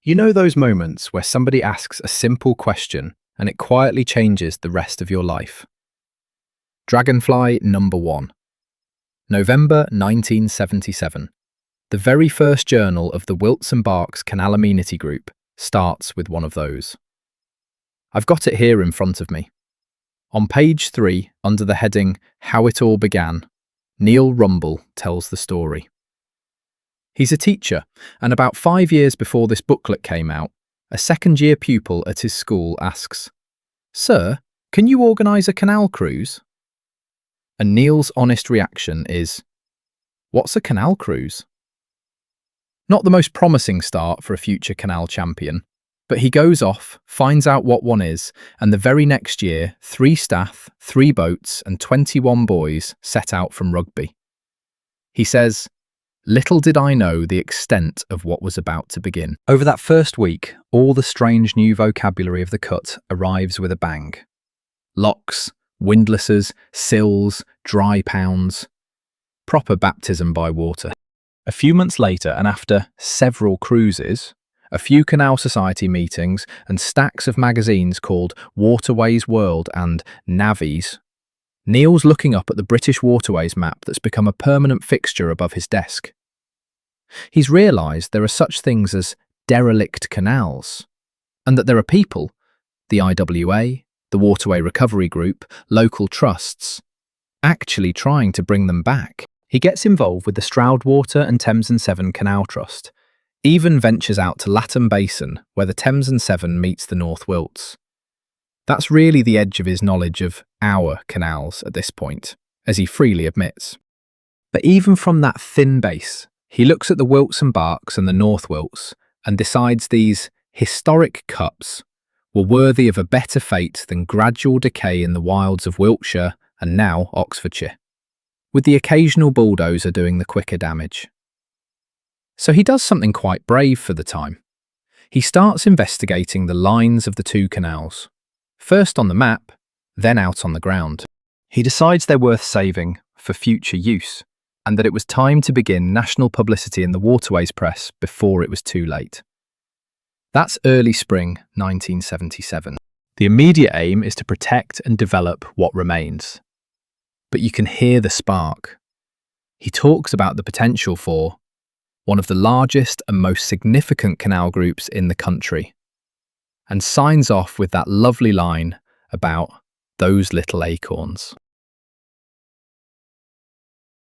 You know those moments where somebody asks a simple question and it quietly changes the rest of your life? Dragonfly number 1. November 1977. The very first journal of the Wilts Berks Canal Amenity Group starts with one of those. I've got it here in front of me. On page 3, under the heading How It All Began, Neil Rumbol tells the story. He's a teacher, and about 5 years before this booklet came out, a second-year pupil at his school asks, "Sir, can you organise a canal cruise?" And Neil's honest reaction is, "What's a canal cruise?" Not the most promising start for a future canal champion, but he goes off, finds out what one is, and the very next year, 3 staff, 3 boats, and 21 boys set out from Rugby. He says, "Little did I know the extent of what was about to begin." Over that first week, all the strange new vocabulary of the cut arrives with a bang. Locks, windlasses, sills, dry pounds. Proper baptism by water. A few months later, and after several cruises, a few Canal Society meetings, and stacks of magazines called Waterways World and Navies, Neil's looking up at the British Waterways map that's become a permanent fixture above his desk. He's realised there are such things as derelict canals, and that there are people, the IWA, the Waterway Recovery Group, local trusts, actually trying to bring them back. He gets involved with the Stroudwater and Thames and Severn Canal Trust, even ventures out to Latham Basin, where the Thames and Severn meets the North Wilts. That's really the edge of his knowledge of our canals at this point, as he freely admits. But even from that thin base, he looks at the Wilts and Berks and the North Wilts and decides these historic cups were worthy of a better fate than gradual decay in the wilds of Wiltshire and now Oxfordshire, with the occasional bulldozer doing the quicker damage. So he does something quite brave for the time. He starts investigating the lines of the 2 canals, first on the map, then out on the ground. He decides they're worth saving for future use, and that it was time to begin national publicity in the waterways press before it was too late. That's early spring 1977. The immediate aim is to protect and develop what remains. But you can hear the spark. He talks about the potential for one of the largest and most significant canal groups in the country, and signs off with that lovely line about those little acorns.